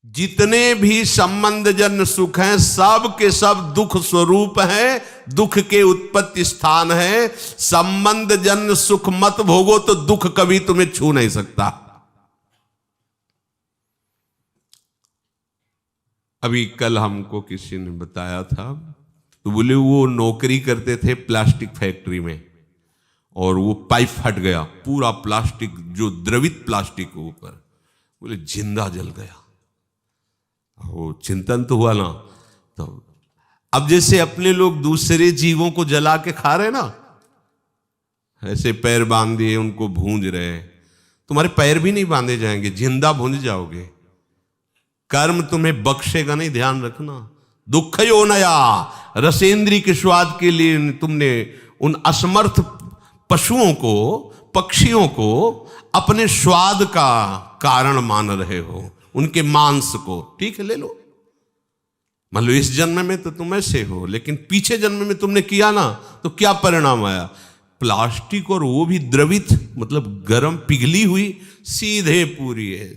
जितने भी संबंध जन्य सुख हैं सब के सब दुख स्वरूप हैं, दुख के उत्पत्ति स्थान है। संबंध जन्य सुख मत भोगो तो दुख कभी तुम्हें छू नहीं सकता। अभी कल हमको किसी ने बताया था, तो बोले वो नौकरी करते थे प्लास्टिक फैक्ट्री में और वो पाइप फट गया, पूरा प्लास्टिक जो द्रवित प्लास्टिक के ऊपर, बोले जिंदा जल गया। वो चिंतन तो हुआ ना। तो अब जैसे अपने लोग दूसरे जीवों को जला के खा रहे ना, ऐसे पैर बांध दिए उनको भूंज रहे, तुम्हारे पैर भी नहीं बांधे जाएंगे, जिंदा भूंज जाओगे। कर्म तुम्हें बख्शेगा नहीं, ध्यान रखना। दुख यो नया रसेंद्री के स्वाद के लिए तुमने उन असमर्थ पशुओं को, पक्षियों को अपने स्वाद का कारण मान रहे हो, उनके मांस को। ठीक है, ले लो, मान लो इस जन्म में तो तुम ऐसे हो, लेकिन पीछे जन्म में तुमने किया ना, तो क्या परिणाम आया? प्लास्टिक, और वो भी द्रवित, मतलब गर्म पिघली हुई, सीधे पूरी है।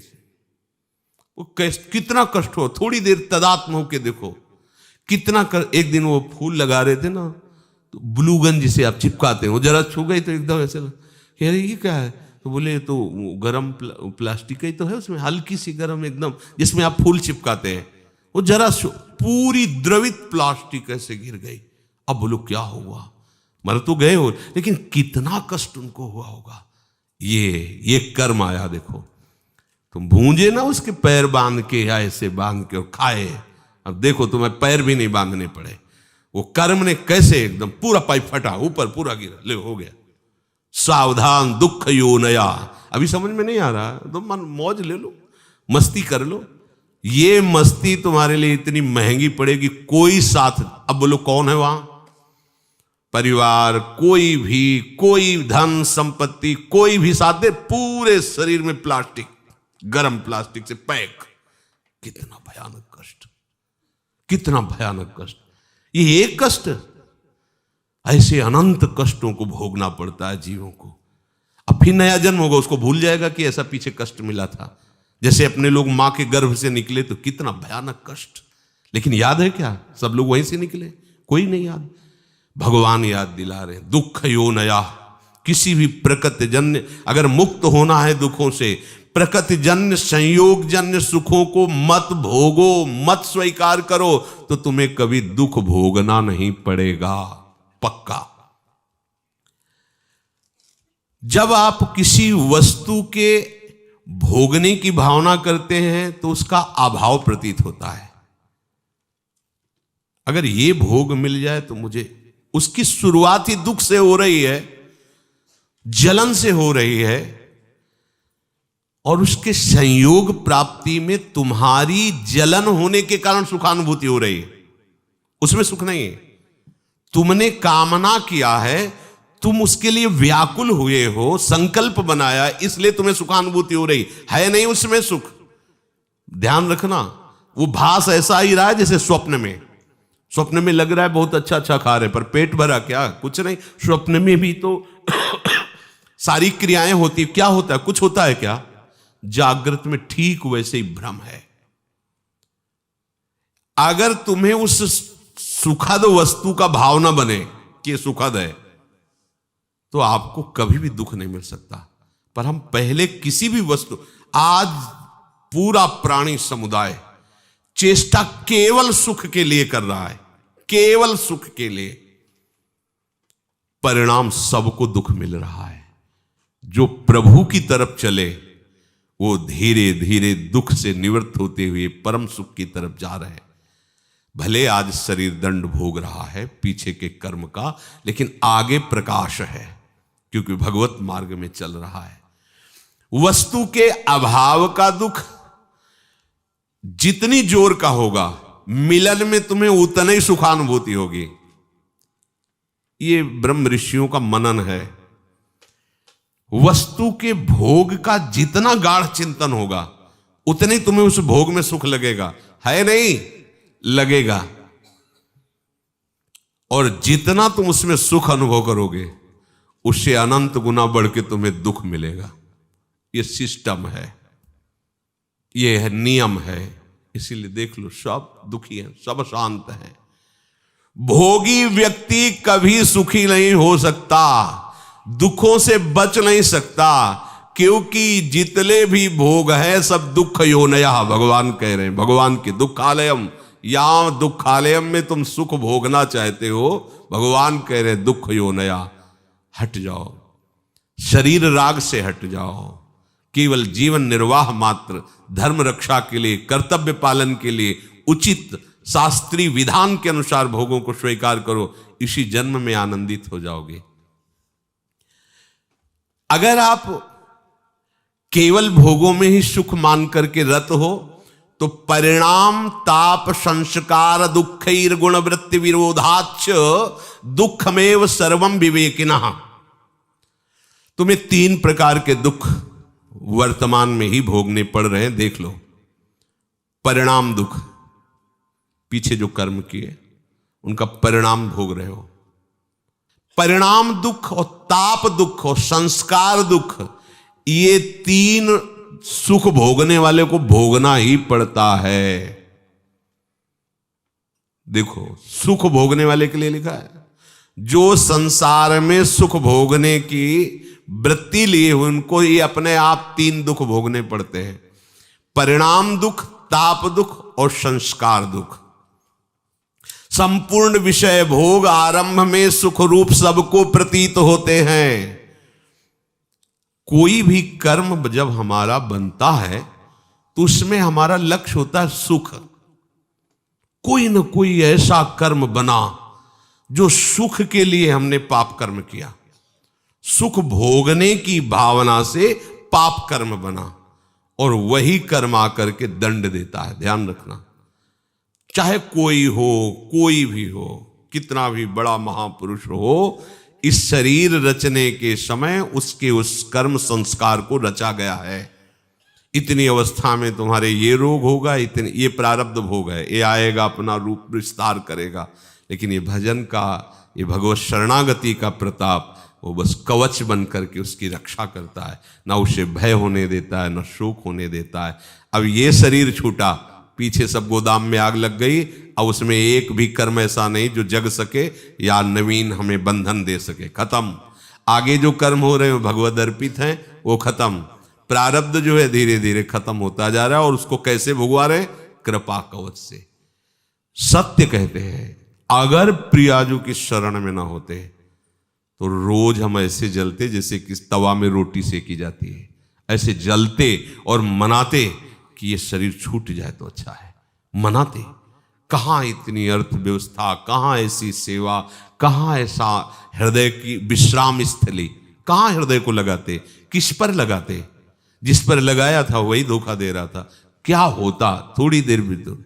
वो कितना कष्ट हो। थोड़ी देर तदात्म होके देखो कितना एक दिन वो फूल लगा रहे थे ना, तो ब्लूगन जिसे आप चिपकाते हैं, वो जरा छू गई तो एकदम ऐसे कह रहे ये क्या है, तो बोले तो गरम प्लास्टिक ही तो है, उसमें हल्की सी गरम एकदम, जिसमें आप फूल चिपकाते हैं। वो जरा पूरी द्रवित प्लास्टिक ऐसे गिर गई। अब बोलो क्या हुआ? मर तो गए हो, लेकिन कितना कष्ट उनको हुआ होगा। ये कर्म आया। देखो तुम भूंजे ना उसके पैर बांध के, या ऐसे बांध के और खाए, अब देखो तुम्हें पैर भी नहीं बांधने पड़े। वो कर्म ने कैसे एकदम पूरा पाइप फटा, ऊपर पूरा गिरा, ले हो गया। सावधान दुख यो नया। अभी समझ में नहीं आ रहा तो मन मौज ले लो, मस्ती कर लो। ये मस्ती तुम्हारे लिए इतनी महंगी पड़ेगी, कोई साथ। अब बोलो कौन है वहां? परिवार, कोई भी, कोई धन संपत्ति, कोई भी साथ दे, पूरे शरीर में प्लास्टिक, गरम प्लास्टिक से पैक। कितना भयानक कष्ट, कितना भयानक कष्ट। ये एक कष्ट, ऐसे अनंत कष्टों को भोगना पड़ता है जीवों को। अब फिर नया जन्म होगा, उसको भूल जाएगा कि ऐसा पीछे कष्ट मिला था। जैसे अपने लोग मां के गर्भ से निकले तो कितना भयानक कष्ट, लेकिन याद है क्या? सब लोग वहीं से निकले, कोई नहीं याद। भगवान याद दिला रहे, दुख यो नया। किसी भी प्रकृति जन्य अगर मुक्त होना है दुखों से, प्रकृति जन्य संयोग जन्य सुखों को मत भोगो, मत स्वीकार करो, तो तुम्हें कभी दुख भोगना नहीं पड़ेगा, पक्का। जब आप किसी वस्तु के भोगने की भावना करते हैं तो उसका अभाव प्रतीत होता है। अगर ये भोग मिल जाए तो मुझे, उसकी शुरुआत ही दुख से हो रही है, जलन से हो रही है, और उसके संयोग प्राप्ति में तुम्हारी जलन होने के कारण सुखानुभूति हो रही है, उसमें सुख नहीं है। तुमने कामना किया है, तुम उसके लिए व्याकुल हुए हो, संकल्प बनाया, इसलिए तुम्हें सुखानुभूति हो रही है, नहीं उसमें सुख। ध्यान रखना, वो भास ऐसा ही रहा है जैसे स्वप्न में। स्वप्न में लग रहा है बहुत अच्छा अच्छा खा रहे, पर पेट भरा क्या? कुछ नहीं। स्वप्न में भी तो सारी क्रियाएं होती, क्या होता है? कुछ होता है क्या? जागृत में ठीक वैसे ही भ्रम है। अगर तुम्हें उस सुखद वस्तु का भाव ना बने कि सुखद है, तो आपको कभी भी दुख नहीं मिल सकता। पर हम पहले किसी भी वस्तु, आज पूरा प्राणी समुदाय चेष्टा केवल सुख के लिए कर रहा है, केवल सुख के लिए। परिणाम सबको दुख मिल रहा है। जो प्रभु की तरफ चले वो धीरे धीरे दुख से निवृत्त होते हुए परम सुख की तरफ जा रहे हैं। भले आज शरीर दंड भोग रहा है पीछे के कर्म का, लेकिन आगे प्रकाश है, क्योंकि भगवत मार्ग में चल रहा है। वस्तु के अभाव का दुख जितनी जोर का होगा, मिलन में तुम्हें उतनी ही सुखानुभूति होगी। ये ब्रह्म ऋषियों का मनन है। वस्तु के भोग का जितना गाढ़ चिंतन होगा, उतनी तुम्हें उस भोग में सुख लगेगा, है नहीं? लगेगा। और जितना तुम उसमें सुख अनुभव करोगे, उससे अनंत गुना बढ़ के तुम्हें दुख मिलेगा। ये सिस्टम है, ये है नियम है, इसीलिए देख लो सब दुखी हैं, सब शांत हैं। भोगी व्यक्ति कभी सुखी नहीं हो सकता, दुखों से बच नहीं सकता, क्योंकि जितने भी भोग है सब दुख योनया, भगवान कह रहे हैं, भगवान के दुखालयम, यहां दुखालयम में तुम सुख भोगना चाहते हो, भगवान कह रहे हैं दुख योनया, हट जाओ, शरीर राग से हट जाओ, केवल जीवन निर्वाह मात्र, धर्म रक्षा के लिए, कर्तव्य पालन के लिए उचित शास्त्रीय विधान के अनुसार भोगों को स्वीकार करो, इसी जन्म में आनंदित हो जाओगे। अगर आप केवल भोगों में ही सुख मान करके रत हो तो परिणाम ताप संस्कार दुखैर गुण वृत्ति विरोधाच दुखमेव सर्वम विवेकिनः। तुम्हें 3 प्रकार के दुख वर्तमान में ही भोगने पड़ रहे हैं, देख लो। परिणाम दुख, पीछे जो कर्म किए उनका परिणाम भोग रहे हो। परिणाम दुख और ताप दुख और संस्कार दुख, ये 3 सुख भोगने वाले को भोगना ही पड़ता है। देखो, सुख भोगने वाले के लिए लिखा है, जो संसार में सुख भोगने की वृत्ति लिए हुए उनको ये अपने आप 3 दुख भोगने पड़ते हैं, परिणाम दुख, ताप दुख और संस्कार दुख। संपूर्ण विषय भोग आरंभ में सुख रूप सबको प्रतीत होते हैं। कोई भी कर्म जब हमारा बनता है तो उसमें हमारा लक्ष्य होता है सुख। कोई न कोई ऐसा कर्म बना जो सुख के लिए हमने पाप कर्म किया, सुख भोगने की भावना से पाप कर्म बना, और वही कर्म आकर के दंड देता है। ध्यान रखना, चाहे कोई हो, कोई भी हो, कितना भी बड़ा महापुरुष हो, इस शरीर रचने के समय उसके उस कर्म संस्कार को रचा गया है। इतनी अवस्था में तुम्हारे ये रोग होगा, इतने ये प्रारब्ध भोग है, ये आएगा, अपना रूप विस्तार करेगा। लेकिन ये भजन का, ये भगवत शरणागति का प्रताप, वो बस कवच बन करके उसकी रक्षा करता है, ना उसे भय होने देता है, ना शोक होने देता है। अब ये शरीर छूटा, पीछे सब गोदाम में आग लग गई, अब उसमें एक भी कर्म ऐसा नहीं जो जग सके या नवीन हमें बंधन दे सके, खत्म। आगे जो कर्म हो रहे हैं भगवद अर्पित हैं, वो खत्म। प्रारब्ध जो है धीरे धीरे खत्म होता जा रहा है, और उसको कैसे भुगवा रहे? कृपा कवच से। सत्य कहते हैं, अगर प्रियाजू की शरण में ना होते तो रोज हम ऐसे जलते जैसे कि तवा में रोटी सेकी जाती है, ऐसे जलते और मनाते कि ये शरीर छूट जाए तो अच्छा है। मनाते, कहाँ इतनी अर्थव्यवस्था, कहाँ ऐसी सेवा, कहाँ ऐसा हृदय की विश्राम स्थली, कहाँ हृदय को लगाते, किस पर लगाते? जिस पर लगाया था वही धोखा दे रहा था। क्या होता थोड़ी देर भी तो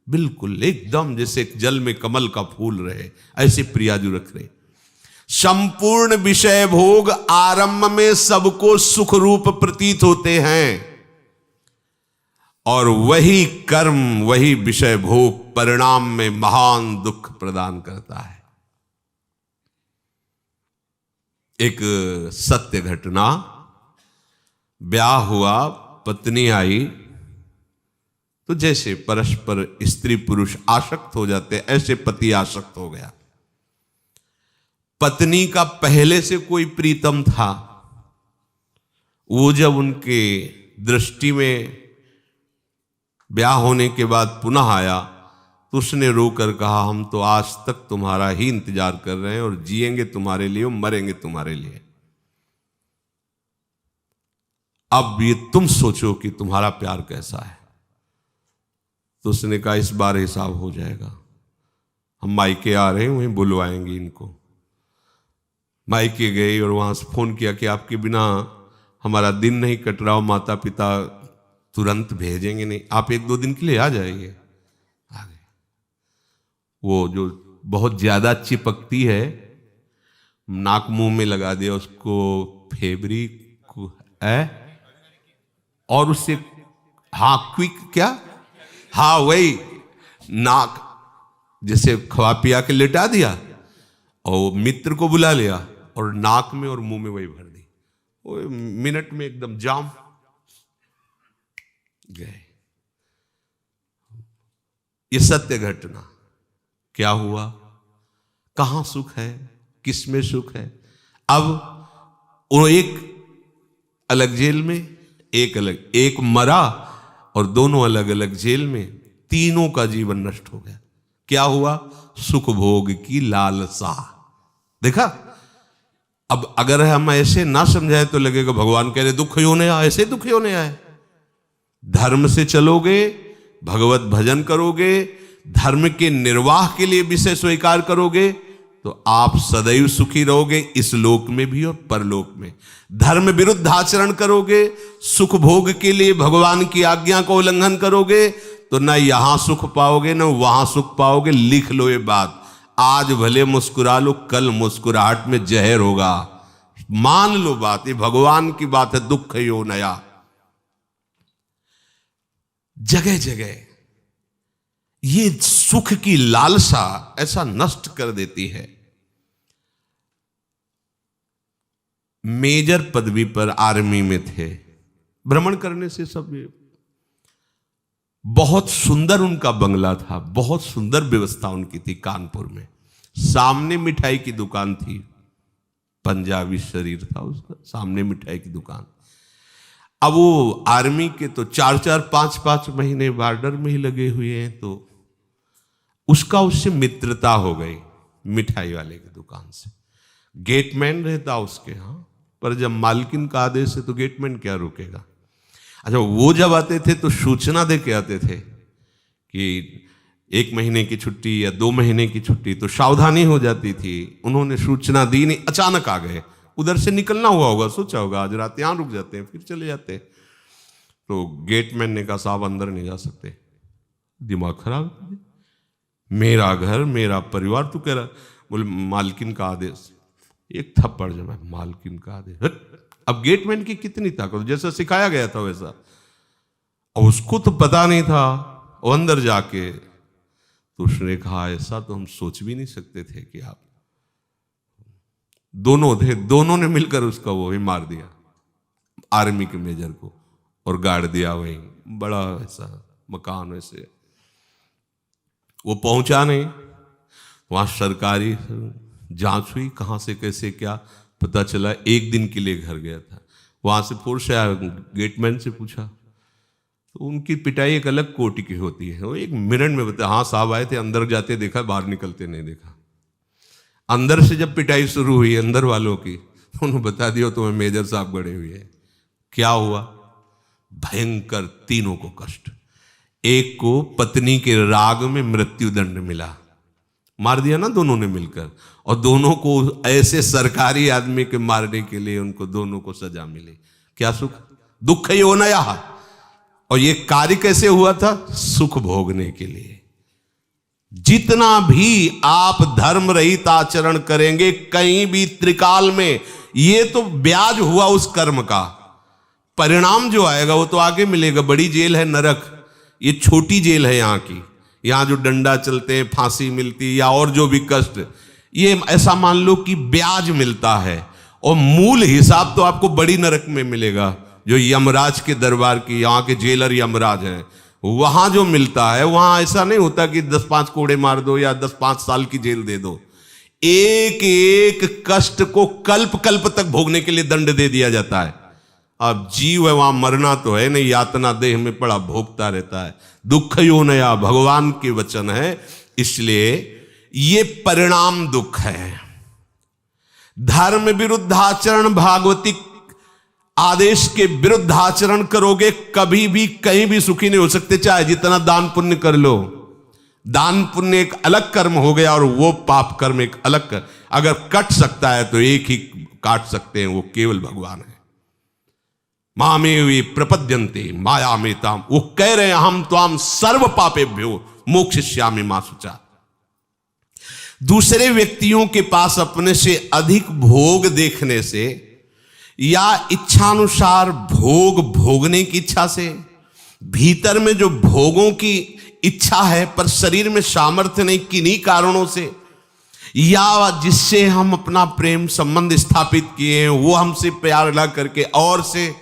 बिल्कुल एकदम जैसे जल में कमल का फूल रहे, ऐसे प्रियाजू रख रहे। संपूर्ण विषय भोग आरंभ में सबको सुख रूप प्रतीत होते हैं, और वही कर्म, वही विषय भोग परिणाम में महान दुख प्रदान करता है। एक सत्य घटना, ब्याह हुआ, पत्नी आई, तो जैसे परस्पर स्त्री पुरुष आसक्त हो जाते, ऐसे पति आसक्त हो गया। पत्नी का पहले से कोई प्रीतम था, वो जब उनके दृष्टि में ब्याह होने के बाद पुनः आया तो उसने रोकर कहा, हम तो आज तक तुम्हारा ही इंतजार कर रहे हैं, और जिएंगे तुम्हारे लिए और मरेंगे तुम्हारे लिए। अब ये तुम सोचो कि तुम्हारा प्यार कैसा है। तो उसने कहा, इस बार हिसाब हो जाएगा, हम मायके आ रहे हैं, वहीं बुलवाएंगे इनको। मायके गए और वहां से फोन किया कि आपके बिना हमारा दिन नहीं कट रहा, माता पिता तुरंत भेजेंगे नहीं, आप 1-2 दिन के लिए आ जाइए। आ गए। वो जो बहुत ज्यादा चिपकती है, नाक मुंह में लगा दिया उसको, फेब्रिक है, और उससे क्विक क्या, वही नाक जैसे खवा पिया के लेटा दिया, और मित्र को बुला लिया और नाक में और मुंह में वही भर दी। वो मिनट में एकदम जाम गए। ये सत्य घटना। क्या हुआ, कहां सुख है, किसमें सुख है। अब वो एक अलग जेल में, एक अलग, एक मरा और दोनों अलग अलग जेल में, तीनों का जीवन नष्ट हो गया। क्या हुआ, सुख भोग की लालसा। देखा, अब अगर हम ऐसे ना समझाए तो लगेगा भगवान कह रहे दुख होने आए, ऐसे दुख होने आए। धर्म से चलोगे, भगवत भजन करोगे, धर्म के निर्वाह के लिए विषय स्वीकार करोगे तो आप सदैव सुखी रहोगे, इस लोक में भी और परलोक में। धर्म विरुद्ध आचरण करोगे, सुख भोग के लिए भगवान की आज्ञा को उल्लंघन करोगे तो न यहां सुख पाओगे न वहां सुख पाओगे। लिख लो ये बात, आज भले मुस्कुरा लो, कल मुस्कुराहट में जहर होगा। मान लो बात, ये भगवान की बात है। दुख यो नया, जगह जगह ये सुख की लालसा ऐसा नष्ट कर देती है। मेजर पदवी पर आर्मी में थे, भ्रमण करने से सब, बहुत सुंदर उनका बंगला था, बहुत सुंदर व्यवस्था उनकी थी कानपुर में। सामने मिठाई की दुकान थी, पंजाबी शरीर था उसका, सामने मिठाई की दुकान। अब वो आर्मी के तो 4-4, 5-5 महीने बॉर्डर में ही लगे हुए हैं, तो उसका उससे मित्रता हो गई मिठाई वाले की दुकान से। गेटमैन रहता उसके यहाँ, पर जब मालकिन का आदेश है तो गेटमैन क्या रुकेगा। अच्छा, वो जब आते थे तो सूचना दे के आते थे कि 1 महीने की छुट्टी या 2 महीने की छुट्टी, तो सावधानी हो जाती थी। उन्होंने सूचना दी नहीं, अचानक आ गए, उधर से निकलना हुआ होगा, सोचा होगा आज रात यहां रुक जाते हैं फिर चले जाते। तो गेटमैन ने कहा साहब अंदर नहीं जा सकते। दिमाग खराब, मेरा घर मेरा परिवार, तू कह रहा। बोले मालकिन का आदेश। एक थप्पड़ जमा, मालकिन का आदेश। अब गेटमैन की कितनी ताकत, जैसा सिखाया गया था वैसा, और उसको तो पता नहीं था। वो अंदर जाके तो उसने कहा ऐसा तो हम सोच भी नहीं सकते थे कि आप दोनों थे, दोनों ने मिलकर उसका वो ही मार दिया, आर्मी के मेजर को, और गाड़ दिया वहीं। बड़ा ऐसा मकान, वैसे वो पहुंचा नहीं, वहां सरकारी जांच हुई, कहां से कैसे क्या पता चला। 1 दिन के लिए घर गया था, वहां से फोर्स आया, गेटमैन से पूछा तो उनकी पिटाई एक अलग कोटि की होती है। वो 1 मिनट में बताया, हाँ साहब आए थे, अंदर जाते देखा, बाहर निकलते नहीं देखा। अंदर से जब पिटाई शुरू हुई अंदर वालों की, तो उन्होंने बता दिया तुम्हें मेजर साहब गड़े हुए हैं। क्या हुआ, भयंकर, तीनों को कष्ट। एक को पत्नी के राग में मृत्यु दंड मिला, मार दिया ना दोनों ने मिलकर, और दोनों को ऐसे सरकारी आदमी के मारने के लिए उनको दोनों को सजा मिली। क्या सुख, दुख यो नया। और ये कार्य कैसे हुआ था, सुख भोगने के लिए। जितना भी आप धर्म रहित आचरण करेंगे कहीं भी त्रिकाल में, ये तो ब्याज हुआ उस कर्म का। परिणाम जो आएगा वो तो आगे मिलेगा। बड़ी जेल है नरक, ये छोटी जेल है यहाँ की। यहाँ जो डंडा चलते हैं, फांसी मिलती या और जो भी कष्ट, ये ऐसा मान लो कि ब्याज मिलता है, और मूल हिसाब तो आपको बड़ी नरक में मिलेगा, जो यमराज के दरबार की, यहाँ के जेलर यमराज हैं, वहां जो मिलता है। वहां ऐसा नहीं होता कि 10-5 कोड़े मार दो या 10-5 साल की जेल दे दो। एक एक कष्ट को कल्प कल्प तक भोगने के लिए दंड दे दिया जाता है। अब जीव है, वहां मरना तो है नहीं, यातना देह में पड़ा भोगता रहता है। दुख यो नया भगवान के वचन है, इसलिए ये परिणाम दुख है। धर्म विरुद्ध आचरण, भागवतिक आदेश के विरुद्ध आचरण करोगे, कभी भी कहीं भी सुखी नहीं हो सकते, चाहे जितना दान पुण्य कर लो। दान पुण्य एक अलग कर्म हो गया और वो पाप कर्म एक अलग कर। अगर कट सकता है तो एक ही काट सकते हैं, वो केवल भगवान है। मामेवि प्रपद्यन्ते माया में ताम, वो कह रहे हैं हम त्वाम सर्व पापेभ्यो मोक्षयिष्यामि मा शुचा। दूसरे व्यक्तियों के पास अपने से अधिक भोग देखने से या इच्छानुसार भोग भोगने की इच्छा से, भीतर में जो भोगों की इच्छा है पर शरीर में सामर्थ्य नहीं, किन्हीं कारणों से, या जिससे हम अपना प्रेम संबंध स्थापित किए हैं वो हमसे प्यार ना करके और से,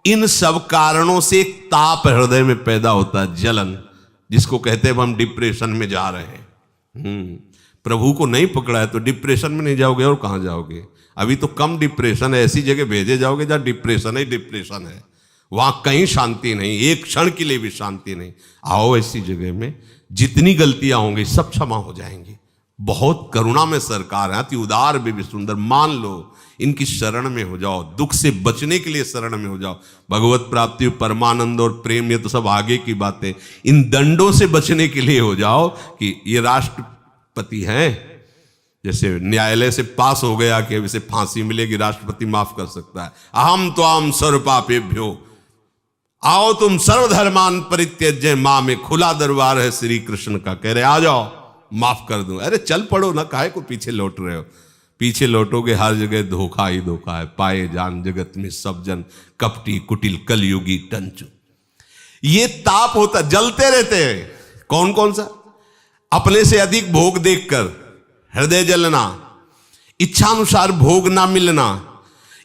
इन सब कारणों से एक ताप हृदय में पैदा होता है, जलन। जिसको कहते हैं हम डिप्रेशन में जा रहे हैं। प्रभु को नहीं पकड़ा है तो डिप्रेशन में नहीं जाओगे और कहाँ जाओगे? अभी तो कम डिप्रेशन है, ऐसी जगह भेजे जाओगे जहाँ डिप्रेशन है, वहां कहीं शांति नहीं, एक क्षण के लिए भी शांति नहीं। आओ ऐसी जगह में जितनी गलतियां होंगी सब क्षमा हो जाएंगी। बहुत करुणा में सरकार है, अति उदार भी सुंदर। मान लो इनकी शरण में हो जाओ, दुख से बचने के लिए शरण में हो जाओ। भगवत प्राप्ति, परमानंद और प्रेम, ये तो सब आगे की बातें। इन दंडों से बचने के लिए हो जाओ कि ये राष्ट्रपति हैं, जैसे न्यायालय से पास हो गया कि इसे फांसी मिलेगी, राष्ट्रपति माफ कर सकता है। अहम त्वाम सर्व पापेभ्यो, आओ तुम सर्वधर्मान परित्यज्य मां में खुला दरबार है श्री कृष्ण का। कह रहे आ जाओ माफ कर दूं। अरे चल पड़ो ना, काहे को पीछे लौट रहे हो? पीछे लौटोगे हर जगह धोखा ही धोखा है। पाए जान जगत में सब जन कपटी कुटिल कलयुगी टंचु। ये ताप होता, जलते रहते हैं। कौन कौन सा? अपने से अधिक भोग देखकर हृदय जलना, इच्छानुसार भोग ना मिलना।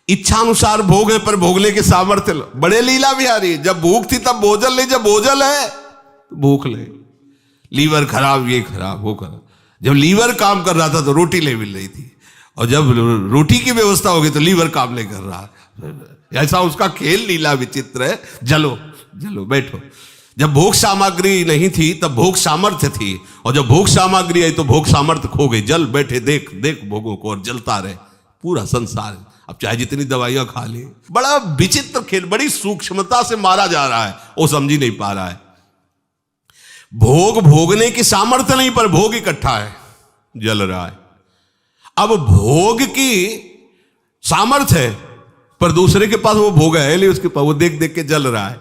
इच्छानुसार भोग है पर भोगने के सामर्थ्य। बड़े लीला बिहारी, जब भूख थी तब भोजन ले, जब भोजन है तो भूख ले। लीवर खराब, ये खराब, वो खराब। जब लीवर काम कर रहा था तो रोटी ले मिल रही थी, और जब रोटी की व्यवस्था होगी तो लीवर काम नहीं कर रहा। ऐसा उसका खेल लीला विचित्र है। जलो जलो बैठो। जब भोग सामग्री नहीं थी तब भोग सामर्थ्य थी, और जब भोग सामग्री आई तो भोग सामर्थ्य खो गई। जल बैठे देख देख भोगों को और जलता रहे पूरा संसार। अब चाहे जितनी दवाइयां खा ले, बड़ा विचित्र खेल, बड़ी सूक्ष्मता से मारा जा रहा है, वो समझ ही नहीं पा रहा है। भोग भोगने की सामर्थ्य नहीं, पर भोग इकट्ठा है, जल रहा है। अब भोग की सामर्थ्य है पर दूसरे के पास वो भोग है नहीं, उसके पास वो देख देख के जल रहा है।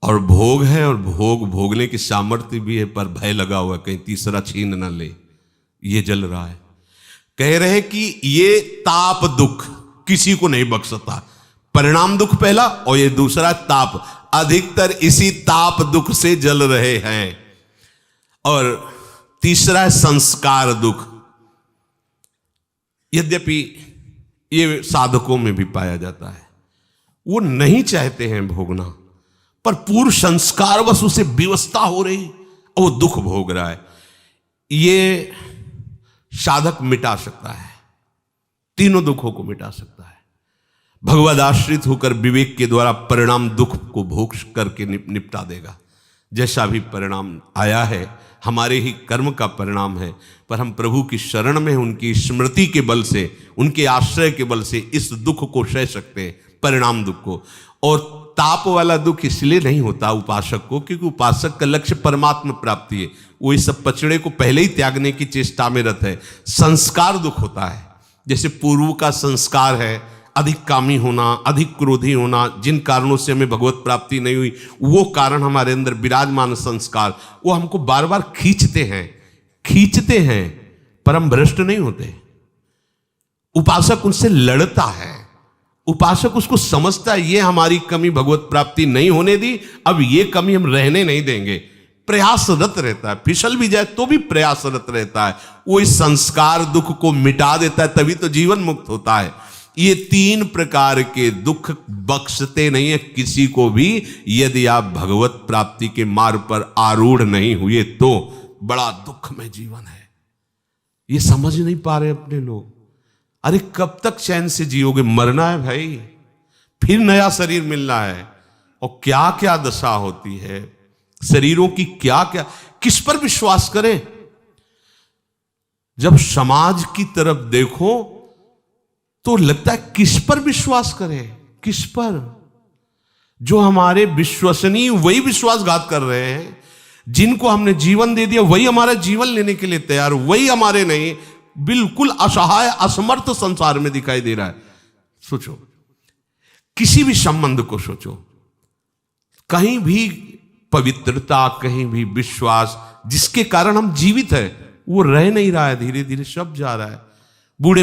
और भोग है और भोग भोगने की सामर्थ्य भी है, पर भय लगा हुआ है कहीं तीसरा छीन न ले, ये जल रहा है। कह रहे कि ये ताप दुख किसी को नहीं बख्शता। परिणाम दुख पहला, और ये दूसरा ताप। अधिकतर इसी ताप दुख से जल रहे हैं। और तीसरा है संस्कार दुख। यद्यपि ये साधकों में भी पाया जाता है, वो नहीं चाहते हैं भोगना, पर पूर्व संस्कार बस उसे विवस्था हो रही और वो दुख भोग रहा है। ये साधक मिटा सकता है, तीनों दुखों को मिटा सकता है। भगवद आश्रित होकर विवेक के द्वारा परिणाम दुख को भोग करके निपटा देगा। जैसा भी परिणाम आया है हमारे ही कर्म का परिणाम है, पर हम प्रभु की शरण में उनकी स्मृति के बल से, उनके आश्रय के बल से इस दुख को सह सकते हैं, परिणाम दुख को। और ताप वाला दुख इसलिए नहीं होता उपासक को, क्योंकि उपासक का लक्ष्य परमात्मा प्राप्ति है। वो इस सब पचड़े को पहले ही त्यागने की चेष्टा में रत है। संस्कार दुख होता है, जैसे पूर्व का संस्कार है अधिक कामी होना, अधिक क्रोधी होना, जिन कारणों से हमें भगवत प्राप्ति नहीं हुई, वो कारण हमारे अंदर विराजमान संस्कार, वो हमको बार बार खींचते हैं, पर हम भ्रष्ट नहीं होते। उपासक उनसे लड़ता है, उपासक उसको समझता है ये हमारी कमी भगवत प्राप्ति नहीं होने दी, अब ये कमी हम रहने नहीं देंगे। प्रयासरत रहता है, फिसल भी जाए तो भी प्रयासरत रहता है। वो इस संस्कार दुख को मिटा देता है, तभी तो जीवन मुक्त होता है। ये तीन प्रकार के दुख बख्शते नहीं है किसी को भी, यदि आप भगवत प्राप्ति के मार्ग पर आरूढ़ नहीं हुए तो। बड़ा दुख में जीवन है, ये समझ नहीं पा रहे अपने लोग। अरे कब तक चैन से जियोगे? मरना है भाई, फिर नया शरीर मिलना है, और क्या क्या दशा होती है शरीरों की, क्या क्या, किस पर विश्वास करें? जब समाज की तरफ देखो तो लगता है किस पर विश्वास करें, किस पर? जो हमारे विश्वसनीय वही विश्वासघात कर रहे हैं, जिनको हमने जीवन दे दिया वही हमारा जीवन लेने के लिए तैयार, वही हमारे नहीं, बिल्कुल असहाय असमर्थ संसार में दिखाई दे रहा है। सोचो, किसी भी संबंध को सोचो, कहीं भी पवित्रता, कहीं भी विश्वास जिसके कारण हम जीवित है, वो रह नहीं रहा है, धीरे धीरे सब जा रहा है। बूढ़े